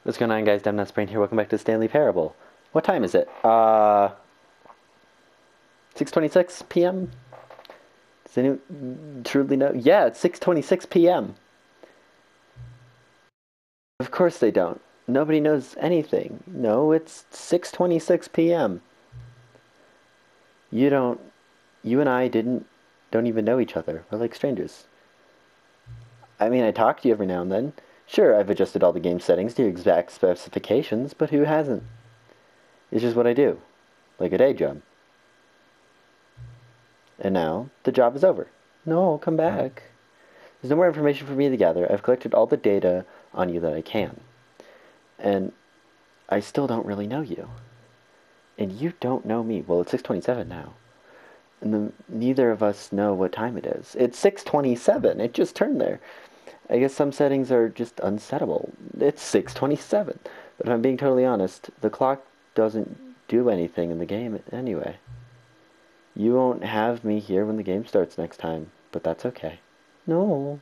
What's going on, guys? Demnutbrain here. Welcome back to Stanley Parable. What time is it? 6:26 p.m. Does anyone truly know? Yeah, it's 6:26 p.m. Of course they don't. Nobody knows anything. No, it's 6:26 p.m. You and I don't even know each other. We're like strangers. I mean, I talk to you every now and then. Sure, I've adjusted all the game settings to your exact specifications, but who hasn't? It's just what I do. Like a day job. And now, the job is over. No, come back. There's no more information for me to gather. I've collected all the data on you that I can. And I still don't really know you. And you don't know me. Well, it's 6:27 now. And neither of us know what time it is. It's 6:27. It just turned there. I guess some settings are just unsettable. It's 6:27. But if I'm being totally honest, the clock doesn't do anything in the game anyway. You won't have me here when the game starts next time, but that's okay. No.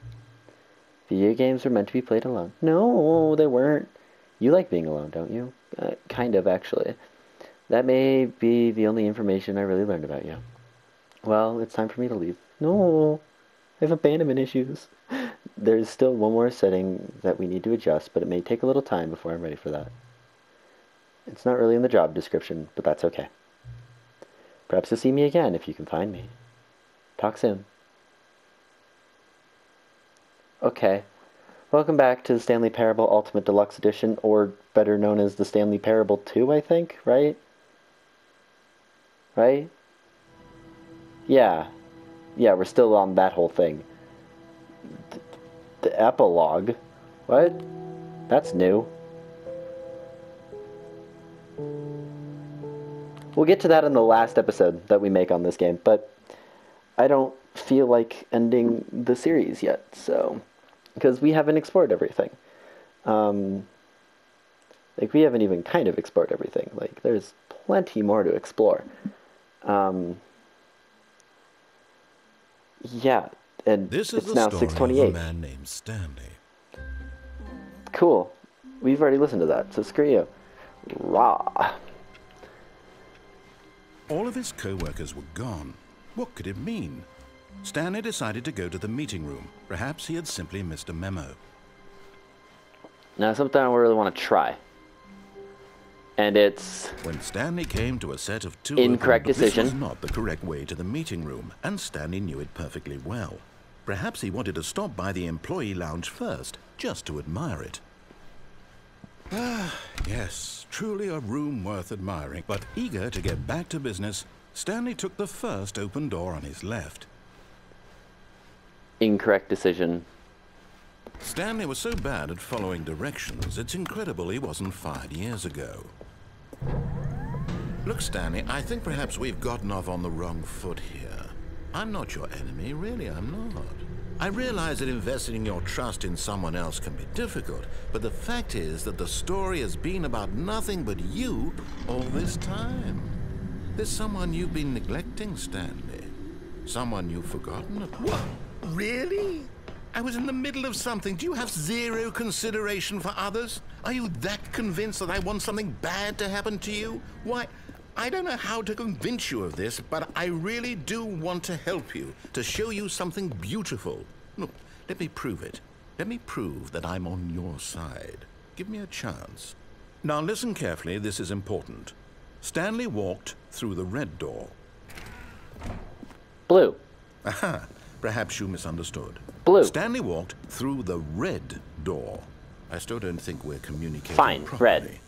Video games were meant to be played alone. No, they weren't. You like being alone, don't you? Kind of, actually. That may be the only information I really learned about you. Well, it's time for me to leave. No, I have abandonment issues. There's still one more setting that we need to adjust, but it may take a little time before I'm ready for that. It's not really in the job description, but that's okay. Perhaps you'll see me again if you can find me. Talk soon. Okay. Welcome back to the Stanley Parable Ultimate Deluxe Edition, or better known as the Stanley Parable 2, I think, right? Right? Yeah. Yeah, we're still on that whole thing. The epilogue? What? That's new. We'll get to that in the last episode that we make on this game, but I don't feel like ending the series yet, so... Because we haven't explored everything. Like, we haven't even kind of explored everything. Like, there's plenty more to explore. Yeah, and this is it's now 6:28. Of a man named Stanley. Cool. We've already listened to that, so screw you. Rah. All of his co-workers were gone. What could it mean? Stanley decided to go to the meeting room. Perhaps he had simply missed a memo. Now, something I really want to try. And it's... When Stanley came to a set of two... Incorrect decision. This was not the correct way to the meeting room, and Stanley knew it perfectly well. Perhaps he wanted to stop by the employee lounge first, just to admire it. Ah, yes, truly a room worth admiring. But eager to get back to business, Stanley took the first open door on his left. Incorrect decision. Stanley was so bad at following directions, it's incredible he wasn't fired years ago. Look, Stanley, I think perhaps we've gotten off on the wrong foot here. I'm not your enemy, really, I'm not. I realize that investing your trust in someone else can be difficult, but the fact is that the story has been about nothing but you all this time. There's someone you've been neglecting, Stanley. Someone you've forgotten about. What? Really? I was in the middle of something. Do you have zero consideration for others? Are you that convinced that I want something bad to happen to you? Why, I don't know how to convince you of this, but I really do want to help you, to show you something beautiful. Look, let me prove it. Let me prove that I'm on your side. Give me a chance. Now listen carefully, this is important. Stanley walked through the red door. Blue. Aha, perhaps you misunderstood. Blue. Stanley walked through the red door. I still don't think we're communicating Fine, properly. red.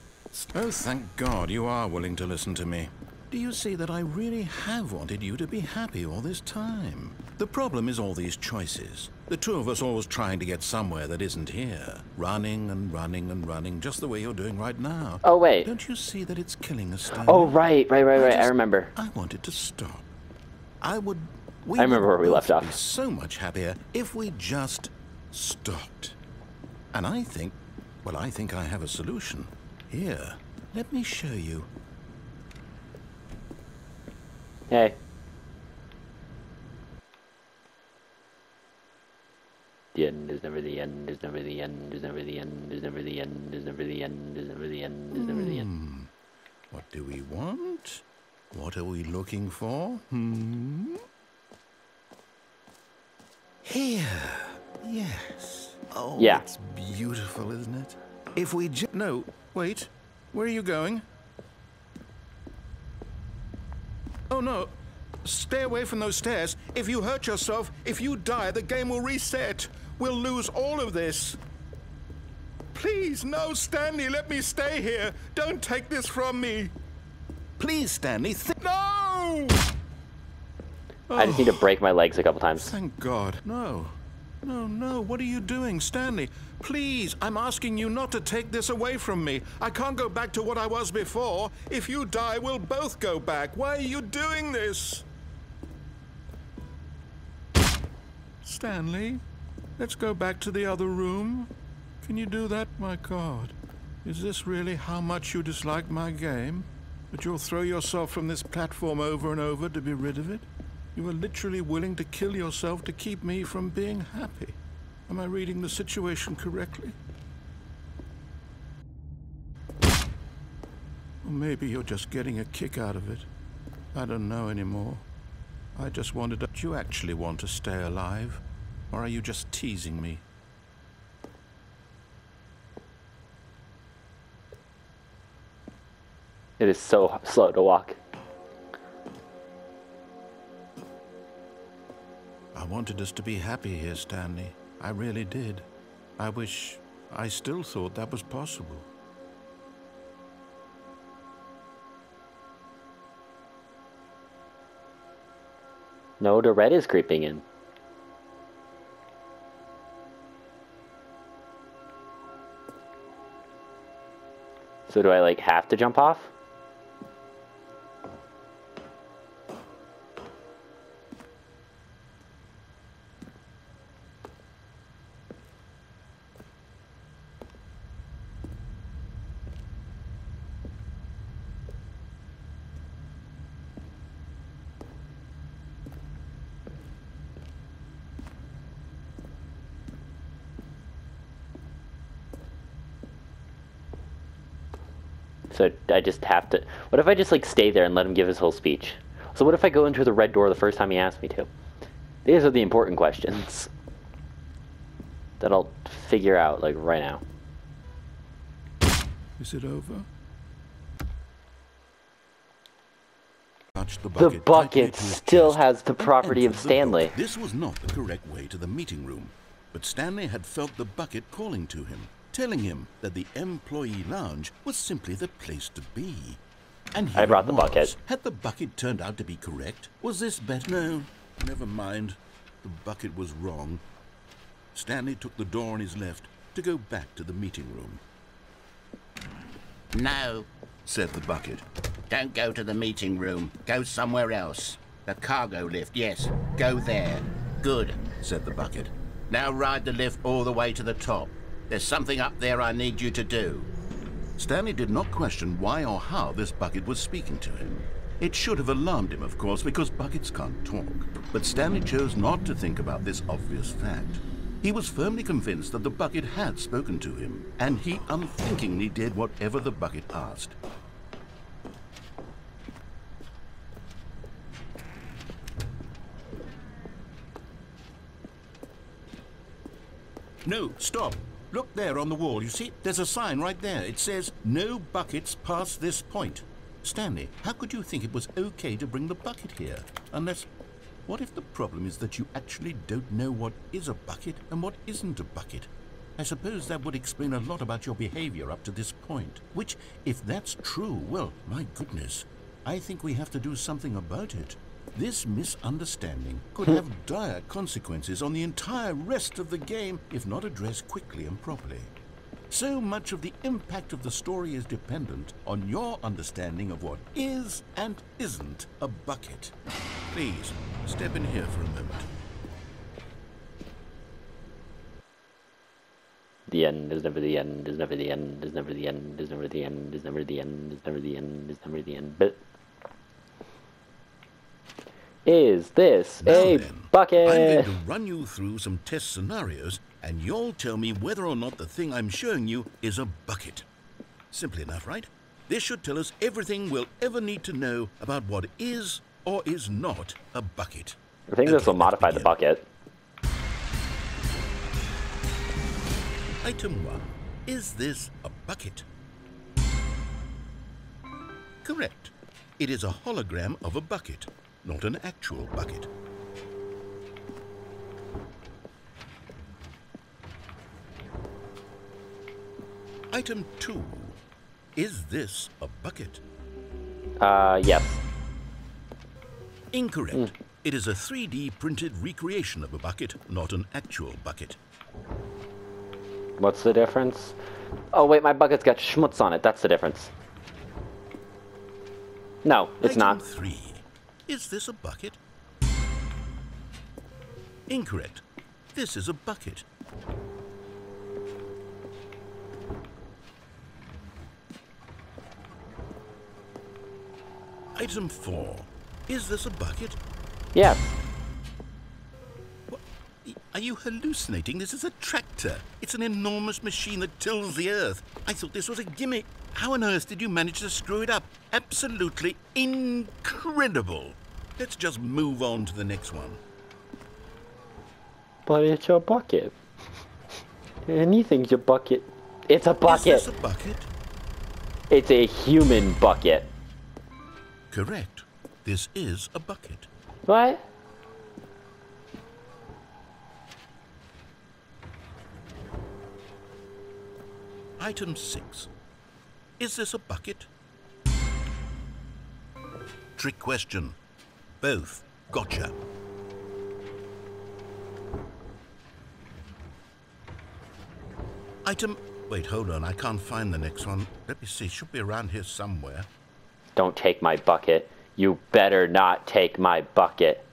Oh, thank God you are willing to listen to me. Do you see that I really have wanted you to be happy all this time? The problem is all these choices. The two of us always trying to get somewhere that isn't here. Running and running and running, just the way you're doing right now. Oh, wait. Don't you see that it's killing us, Stanley? Oh, right. I remember. I wanted to stop. I remember where we left off. Be so much happier if we just stopped. And I think I have a solution. Here, let me show you. Hey. The end is never the end, is never the end, is never the end, is never the end, is never the end, is never the end, is never the end. What do we want? What are we looking for? Here. Yes. Oh, Yeah. it's beautiful, isn't it? If we No, wait. Where are you going? Oh, no. Stay away from those stairs. If you hurt yourself, if you die, the game will reset. We'll lose all of this. Please, no, Stanley, let me stay here. Don't take this from me. Please, Stanley, no! I just need to break my legs a couple times. Thank God. No. No, no. What are you doing, Stanley? Please, I'm asking you not to take this away from me. I can't go back to what I was before. If you die, we'll both go back. Why are you doing this? Stanley, let's go back to the other room. Can you do that? My God. Is this really how much you dislike my game? That you'll throw yourself from this platform over and over to be rid of it? You were literally willing to kill yourself to keep me from being happy. Am I reading the situation correctly? Or maybe you're just getting a kick out of it. I don't know anymore. I just wondered, do you actually want to stay alive? Or are you just teasing me? It is so slow to walk. I wanted us to be happy here, Stanley. I really did. I still thought that was possible. No, the red is creeping in. So do I, like, have to jump off? So I just have to... What if I just, like, stay there and let him give his whole speech? So what if I go into the red door the first time he asks me to? These are the important questions that I'll figure out, like, right now. Is it over? The bucket still has the property of Stanley. This was not the correct way to the meeting room, but Stanley had felt the bucket calling to him, telling him that the employee lounge was simply the place to be. And I brought the bucket. Had the bucket turned out to be correct? Was this better? No, never mind. The bucket was wrong. Stanley took the door on his left to go back to the meeting room. No, Said the bucket. don't go to the meeting room. Go somewhere else. The cargo lift, yes. Go there. Good. Said the bucket. Now ride the lift all the way to the top. There's something up there I need you to do. Stanley did not question why or how this bucket was speaking to him. It should have alarmed him, of course, because buckets can't talk. But Stanley chose not to think about this obvious fact. He was firmly convinced that the bucket had spoken to him, and he unthinkingly did whatever the bucket asked. No, stop. Look there on the wall, you see? There's a sign right there. It says, "No buckets past this point." Stanley, how could you think it was okay to bring the bucket here? Unless... What if the problem is that you actually don't know what is a bucket and what isn't a bucket? I suppose that would explain a lot about your behavior up to this point. Which, if that's true, well, my goodness, I think we have to do something about it. This misunderstanding could have dire consequences on the entire rest of the game if not addressed quickly and properly. So much of the impact of the story is dependent on your understanding of what is and isn't a bucket. Please, step in here for a moment. The end is never the end, is never the end, is never the end, is never the end, is never the end, is never the end, is never the end. But Is this Now a then, I'm bucket? going to run you through some test scenarios, and you'll tell me whether or not the thing I'm showing you is a bucket. Simple enough, right? This should tell us everything we'll ever need to know about what is or is not a bucket. I think this Okay, will modify let's the bucket. Item 1. Is this a bucket? Correct. It is a hologram of a bucket, not an actual bucket. Item 2. Is this a bucket? Yes. Incorrect. It is a 3D printed recreation of a bucket, not an actual bucket. What's the difference? Oh, wait, my bucket's got schmutz on it. That's the difference. No, it's Item not. 3. Is this a bucket? Incorrect. This is a bucket. Item 4. Is this a bucket? Yes. What? Are you hallucinating? This is a tractor. It's an enormous machine that tills the earth. I thought this was a gimmick. How on earth did you manage to screw it up? Absolutely incredible. Let's just move on to the next one. But it's a bucket. Anything's a bucket. It's a bucket. Is this a bucket? It's a human bucket. Correct. This is a bucket. What? Item 6. Is this a bucket? Trick question. Both. Gotcha. Item... Wait, hold on. I can't find the next one. Let me see. Should be around here somewhere. Don't take my bucket. You better not take my bucket.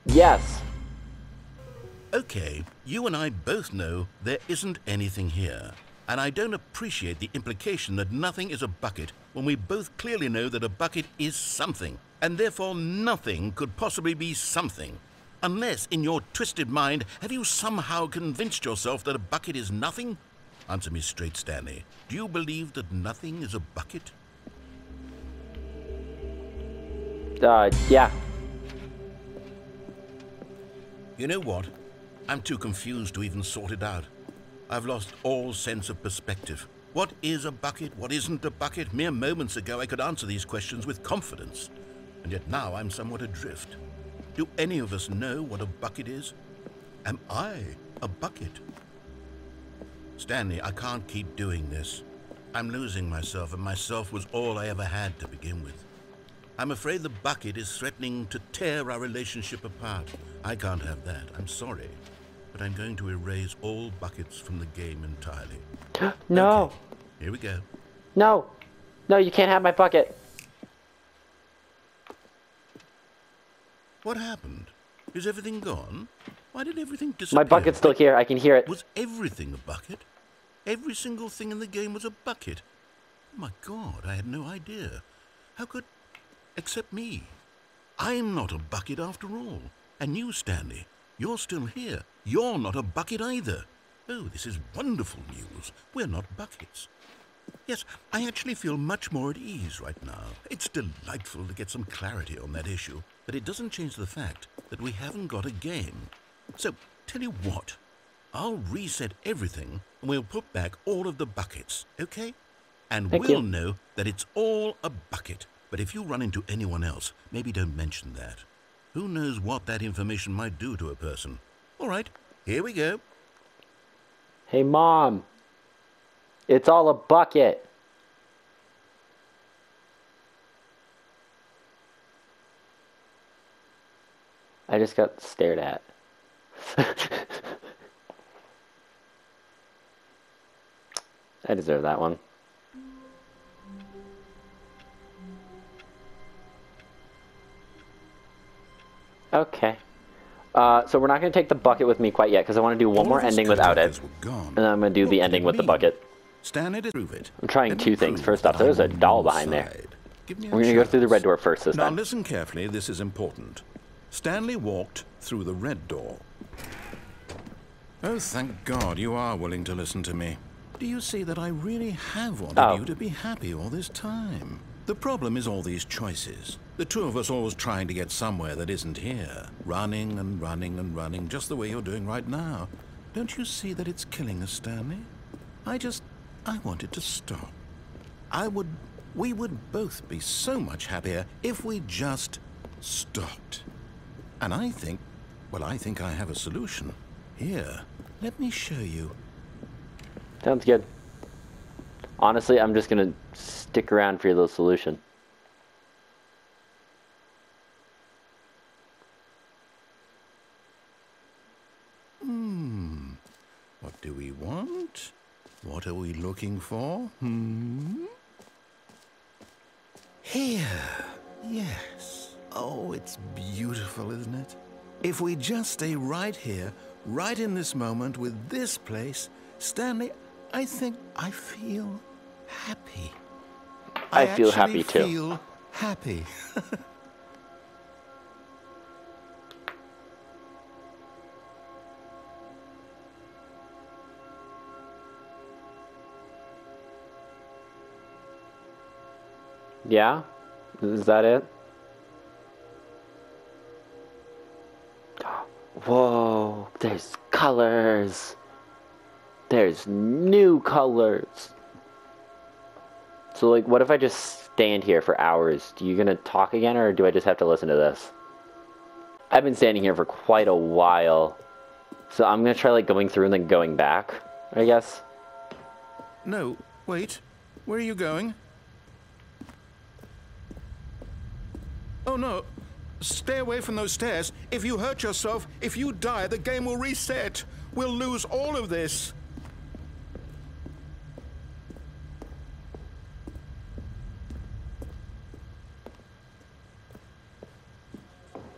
Yes. Okay, you and I both know there isn't anything here. And I don't appreciate the implication that nothing is a bucket when we both clearly know that a bucket is something. And therefore nothing could possibly be something. Unless, in your twisted mind, have you somehow convinced yourself that a bucket is nothing? Answer me straight, Stanley. Do you believe that nothing is a bucket? Yeah. You know what? I'm too confused to even sort it out. I've lost all sense of perspective. What is a bucket? What isn't a bucket? Mere moments ago I could answer these questions with confidence. And yet now I'm somewhat adrift. Do any of us know what a bucket is? Am I a bucket? Stanley, I can't keep doing this. I'm losing myself, and myself was all I ever had to begin with. I'm afraid the bucket is threatening to tear our relationship apart. I can't have that. I'm sorry. But I'm going to erase all buckets from the game entirely. No. Okay, here we go. No. No, you can't have my bucket. What happened? Is everything gone? Why did everything disappear? My bucket's still here. I can hear it. Was everything a bucket? Every single thing in the game was a bucket. Oh my God, I had no idea. How could... Except me. I'm not a bucket after all. And you, Stanley, you're still here. You're not a bucket either. Oh, this is wonderful news. We're not buckets. Yes, I actually feel much more at ease right now. It's delightful to get some clarity on that issue, but it doesn't change the fact that we haven't got a game. So, tell you what, I'll reset everything and we'll put back all of the buckets, okay? And Thank we'll you. know that it's all a bucket. But if you run into anyone else, maybe don't mention that. Who knows what that information might do to a person? All right, here we go. Hey, Mom. It's all a bucket. I just got stared at. I deserve that one. Okay. So we're not going to take the bucket with me quite yet, because I want to do one All more of his ending without it. characters were gone. And then I'm going to do the What ending could with it the mean? bucket. Stanley, prove it. I'm trying Let me two things. prove First that off, there's a I'm on doll your behind there. side. Give me a We're gonna go through the chance. red door first this Now time. listen carefully, this is important. Stanley walked through the red door. Oh, thank God you are willing to listen to me. Do you see that I really have wanted you to be happy all this time? The problem is all these choices. The two of us always trying to get somewhere that isn't here. Running and running and running, just the way you're doing right now. Don't you see that it's killing us, Stanley? I wanted to stop. We would both be so much happier if we just stopped. And I think I have a solution. Here, let me show you. Sounds good. Honestly, I'm just gonna stick around for your little solution. What do we want? What are we looking for? Here. Yes. Oh, it's beautiful, isn't it? If we just stay right here, right in this moment with this place, Stanley, I think I feel happy. I feel happy too. I feel happy. Yeah? Is that it? Whoa, there's colors. There's new colors. So, like, what if I just stand here for hours? Are you gonna talk again, or do I just have to listen to this? I've been standing here for quite a while. So I'm gonna try, like, going through and then going back, I guess. No, wait. Where are you going? Oh, no. Stay away from those stairs. If you hurt yourself, if you die, the game will reset. We'll lose all of this.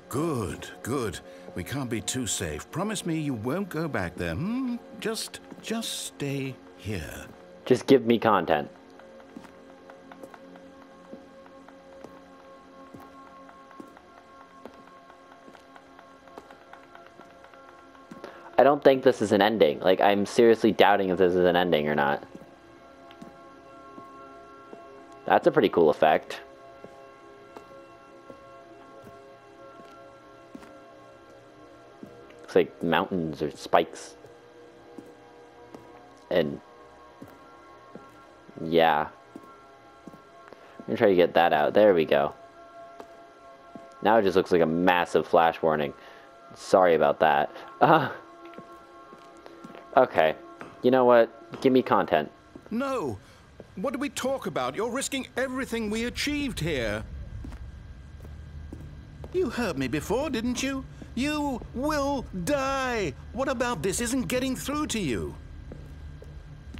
Good, good. We can't be too safe. Promise me you won't go back there, Just stay here. Just give me content. I don't think this is an ending. Like, I'm seriously doubting if this is an ending or not. That's a pretty cool effect. Looks like mountains or spikes. And yeah. I'm gonna try to get that out. There we go. Now it just looks like a massive flash warning. Sorry about that. Okay. You know what? Give me content. No. What do we talk about? You're risking everything we achieved here. You heard me before, didn't you? You will die. What about this isn't getting through to you?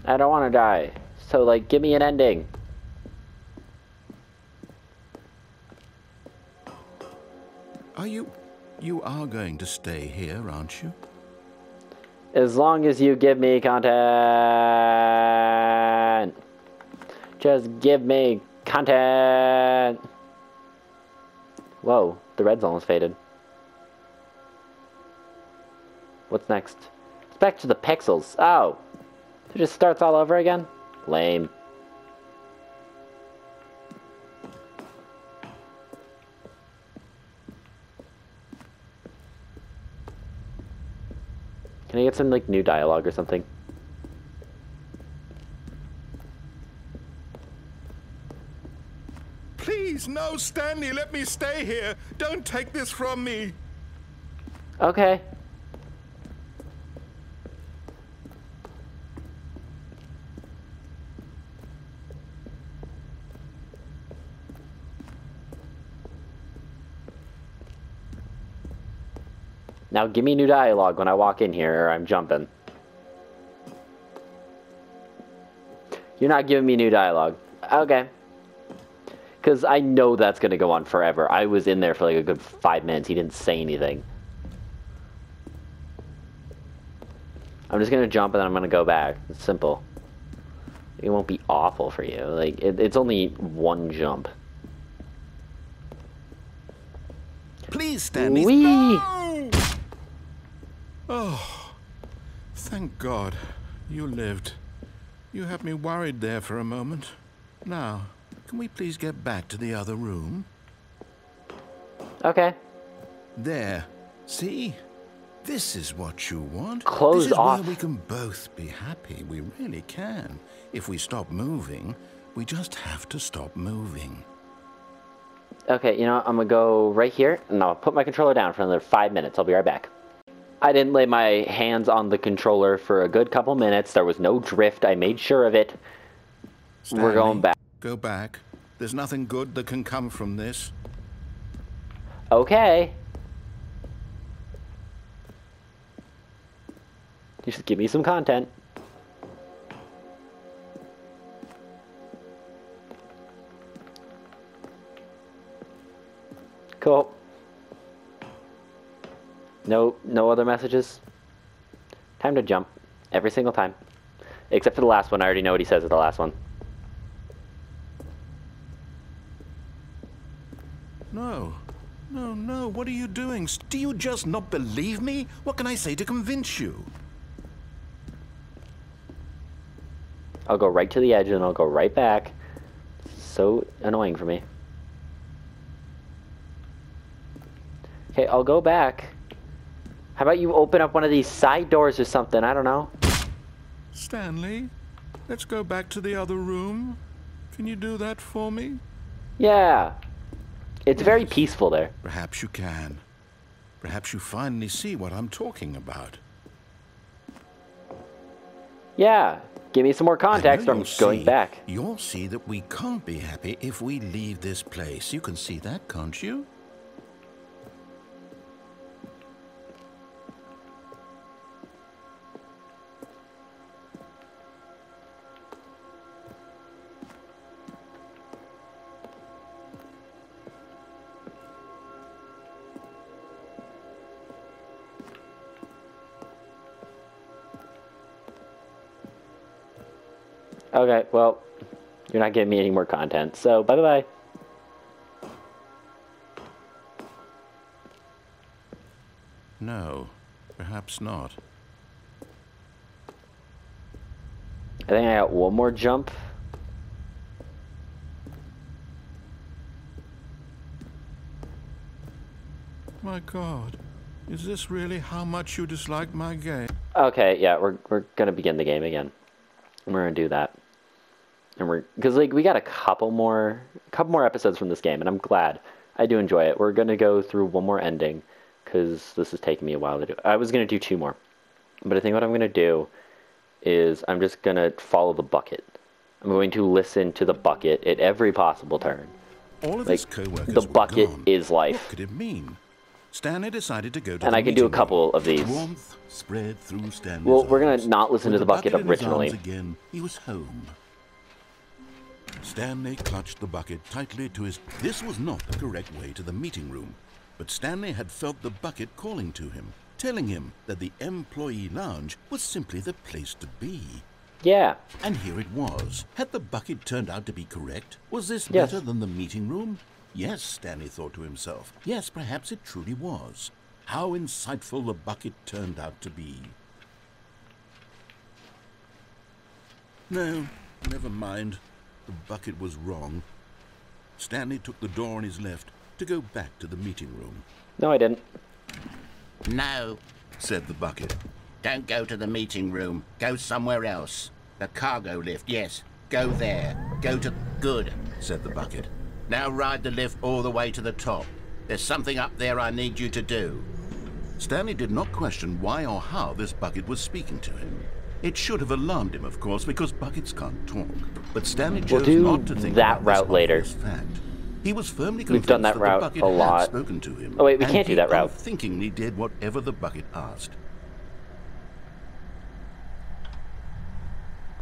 I don't want to die. So, like, give me an ending. You are going to stay here, aren't you? As long as you give me content. Just give me content. Whoa, the red's almost faded. What's next? It's back to the pixels. Oh. It just starts all over again? Lame. Can I get some, like, new dialogue or something? Please, no, Stanley, let me stay here. Don't take this from me. Okay. Now give me new dialogue when I walk in here, or I'm jumping. You're not giving me new dialogue. Okay. Because I know that's going to go on forever. I was in there for like a good 5 minutes. He didn't say anything. I'm just going to jump and then I'm going to go back. It's simple. It won't be awful for you. Like, it's only one jump. Please, Stanley. Wee. No! Oh, thank God. You lived. You had me worried there for a moment. Now, can we please get back to the other room? Okay. There. See? This is what you want. Close this is off. where we can both be happy. We really can. If we stop moving, we just have to stop moving. Okay, you know, I'm gonna go right here, and I'll put my controller down for another 5 minutes. I'll be right back. I didn't lay my hands on the controller for a good couple minutes. There was no drift. I made sure of it. Stanley, we're going back. Go back. There's nothing good that can come from this. Okay. Just give me some content. Cool. No other messages? Time to jump. Every single time. Except for the last one. I already know what he says at the last one. No. No, no. What are you doing? Do you just not believe me? What can I say to convince you? I'll go right to the edge and I'll go right back. So annoying for me. Okay, I'll go back. How about you open up one of these side doors or something? I don't know. Stanley, let's go back to the other room. Can you do that for me? Yeah. It's very peaceful there. Perhaps you can. Perhaps you finally see what I'm talking about. Yeah. Give me some more context or I'm going back. You'll see that we can't be happy if we leave this place. You can see that, can't you? Okay, well, you're not giving me any more content, so bye-bye. No, perhaps not. I think I got one more jump. My God, is this really how much you dislike my game? Okay, yeah, we're gonna begin the game again. We're gonna do that. And because like we got a couple more episodes from this game, and I'm glad. I do enjoy it. We're gonna go through one more ending because this is taking me a while to do. I was gonna do 2 more, but I think what I'm gonna do is I'm just gonna follow the bucket. I'm going to listen to the bucket at every possible turn. All of his co-workers the bucket were gone. is life. What could it mean? Stanley decided to go to and the I can do a meeting couple room. of these. Warmth spread through Stanley's Well, we're arms. gonna not listen With to the bucket in his originally. arms again, he was home. Stanley clutched the bucket tightly to his... This was not the correct way to the meeting room, but Stanley had felt the bucket calling to him, telling him that the employee lounge was simply the place to be. Yeah. And here it was. Had the bucket turned out to be correct? Was this Yes. better than the meeting room? Yes, Stanley thought to himself. Yes, perhaps it truly was. How insightful the bucket turned out to be. No, never mind. The bucket was wrong. Stanley took the door on his left to go back to the meeting room. No, I didn't. No, Said the bucket. don't go to the meeting room. Go somewhere else. The cargo lift, yes. Go there. Go to... Good, Said the bucket. now ride the lift all the way to the top. There's something up there I need you to do. Stanley did not question why or how this bucket was speaking to him. It should have alarmed him, of course, because buckets can't talk. But Stanley chose do not to think that about route this later. obvious fact. He was firmly We've convinced done that the route bucket a had lot. spoken to him. Oh, wait, we and can't do he that route. unthinkingly did whatever the bucket asked.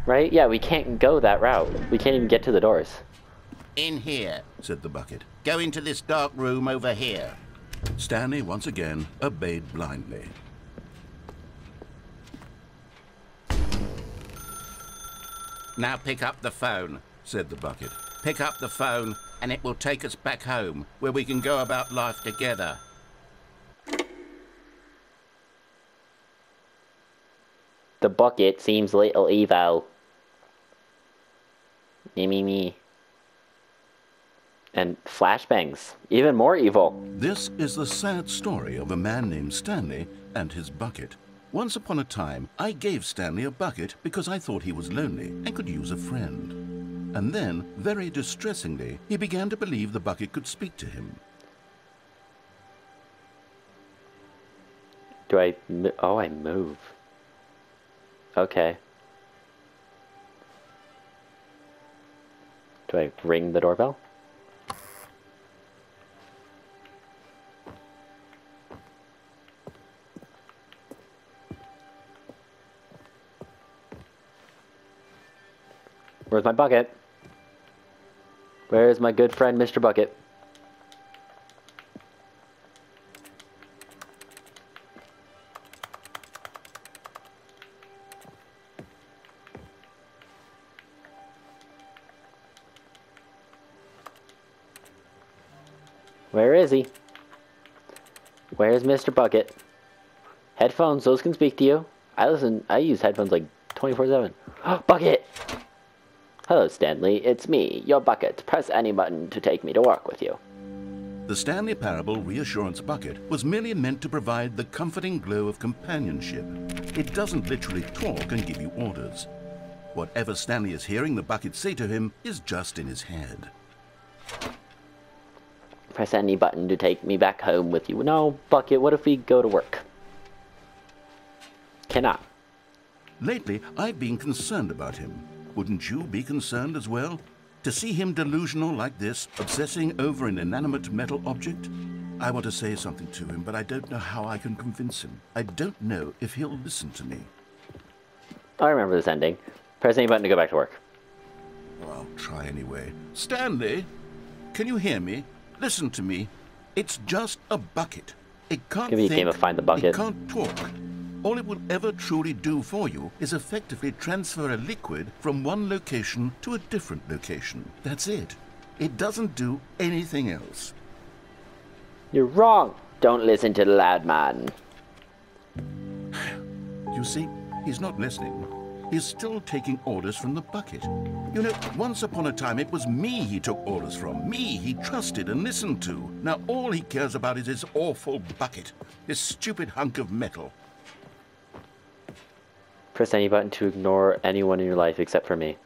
Right? Yeah, we can't go that route. We can't even get to the doors. In here. Said the bucket. Go into this dark room over here. Stanley once again obeyed blindly. Now pick up the phone. Said the bucket. Pick up the phone and it will take us back home, where we can go about life together. The bucket seems a little evil. Me. And flashbangs, even more evil. This is the sad story of a man named Stanley and his bucket. Once upon a time, I gave Stanley a bucket because I thought he was lonely and could use a friend. And then, very distressingly, he began to believe the bucket could speak to him. Do I... Oh, I move. Okay. Do I ring the doorbell? Where's my bucket? Where is my good friend, Mr. Bucket? Where is he? Where's Mr. Bucket? Headphones, those can speak to you. I use headphones like 24/7. Bucket! Hello, Stanley. It's me, your Bucket. Press any button to take me to work with you. The Stanley Parable Reassurance Bucket was merely meant to provide the comforting glow of companionship. It doesn't literally talk and give you orders. Whatever Stanley is hearing the bucket say to him is just in his head. Press any button to take me back home with you. No, Bucket, what if we go to work? Cannot. Lately, I've been concerned about him. Wouldn't you be concerned as well? To see him delusional like this, obsessing over an inanimate metal object? I want to say something to him, but I don't know how I can convince him. I don't know if he'll listen to me. I remember this ending. Press any button to go back to work. Well, I'll try anyway. Stanley, can you hear me? Listen to me. It's just a bucket. It can't Give me a think. game of Find the Bucket. It can't talk. All it will ever truly do for you is effectively transfer a liquid from one location to a different location. That's it. It doesn't do anything else. You're wrong. Don't listen to the loud man. You see, he's not listening. He's still taking orders from the bucket. You know, once upon a time it was me he took orders from. Me he trusted and listened to. Now all he cares about is his awful bucket. This stupid hunk of metal. Press any button to ignore anyone in your life except for me.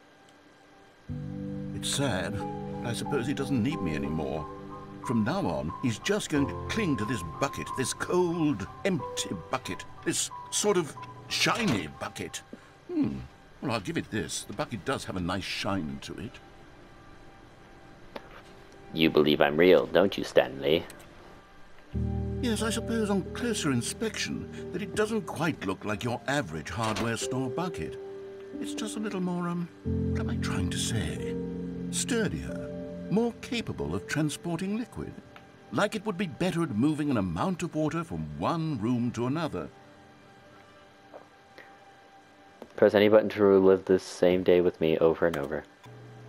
It's sad, but I suppose he doesn't need me anymore. From now on, he's just going to cling to this bucket, this cold, empty bucket, this sort of shiny bucket. Well, I'll give it this. The bucket does have a nice shine to it. You believe I'm real, don't you, Stanley? Yes, I suppose on closer inspection that it doesn't quite look like your average hardware store bucket. It's just a little more, what am I trying to say? Sturdier, more capable of transporting liquid. Like it would be better at moving an amount of water from one room to another. Press any button to relive this same day with me over and over.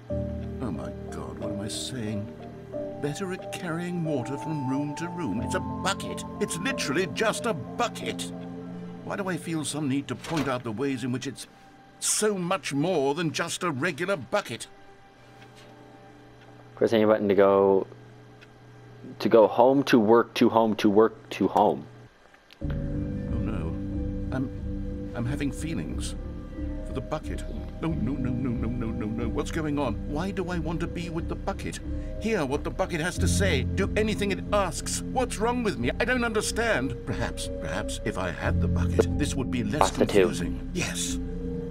Oh my God, what am I saying? Better at carrying water from room to room. It's a bucket. It's literally just a bucket. Why do I feel some need to point out the ways in which it's so much more than just a regular bucket? Press any button to go home to work to home to work to home. Oh no. I'm having feelings for the bucket. No. What's going on? Why do I want to be with the bucket? Hear what the bucket has to say. Do anything it asks. What's wrong with me? I don't understand. Perhaps if I had the bucket, this would be less confusing. Yes.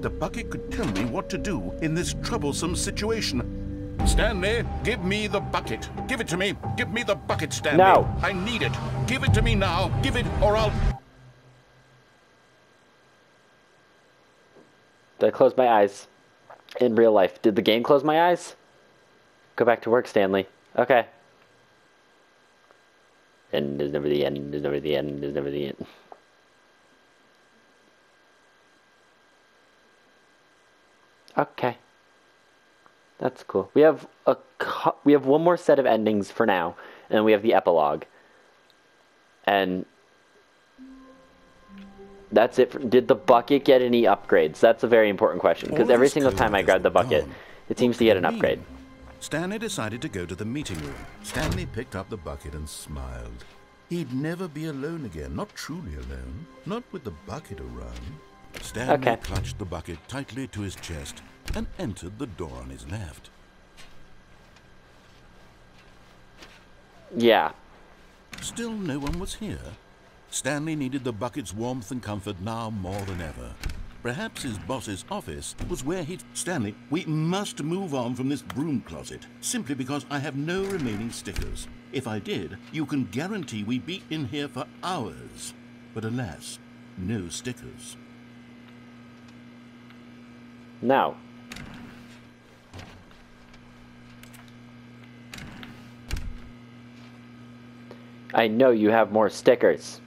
The bucket could tell me what to do in this troublesome situation. Stanley, give me the bucket. Give it to me. Give me the bucket, Stanley. No. I need it. Give it to me now. Give it or I'll... Did I close my eyes? In real life. Did the game close my eyes? Go back to work, Stanley. Okay. And there's never the end. There's never the end. There's never the end. Okay. That's cool. We have one more set of endings for now, and then we have the epilogue. And That's it. Did the bucket get any upgrades? That's a very important question, because All every those single time I coworkers grab the were bucket, gone. it seems What to get could an it upgrade. mean? Stanley decided to go to the meeting room. Stanley picked up the bucket and smiled. He'd never be alone again, not truly alone, not with the bucket around. Stanley Okay. clutched the bucket tightly to his chest and entered the door on his left. Yeah. Still no one was here. Stanley needed the bucket's warmth and comfort now more than ever. Perhaps his boss's office was where he'd... Stanley, we must move on from this broom closet, simply because I have no remaining stickers. If I did, you can guarantee we'd be in here for hours. But alas, no stickers. Now. I know you have more stickers.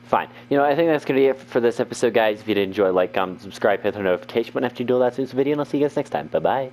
Fine. You know, I think that's going to be it for this episode, guys. If you did enjoy, like, comment, subscribe, hit the notification button after you do all that. So this video, and I'll see you guys next time. Bye-bye.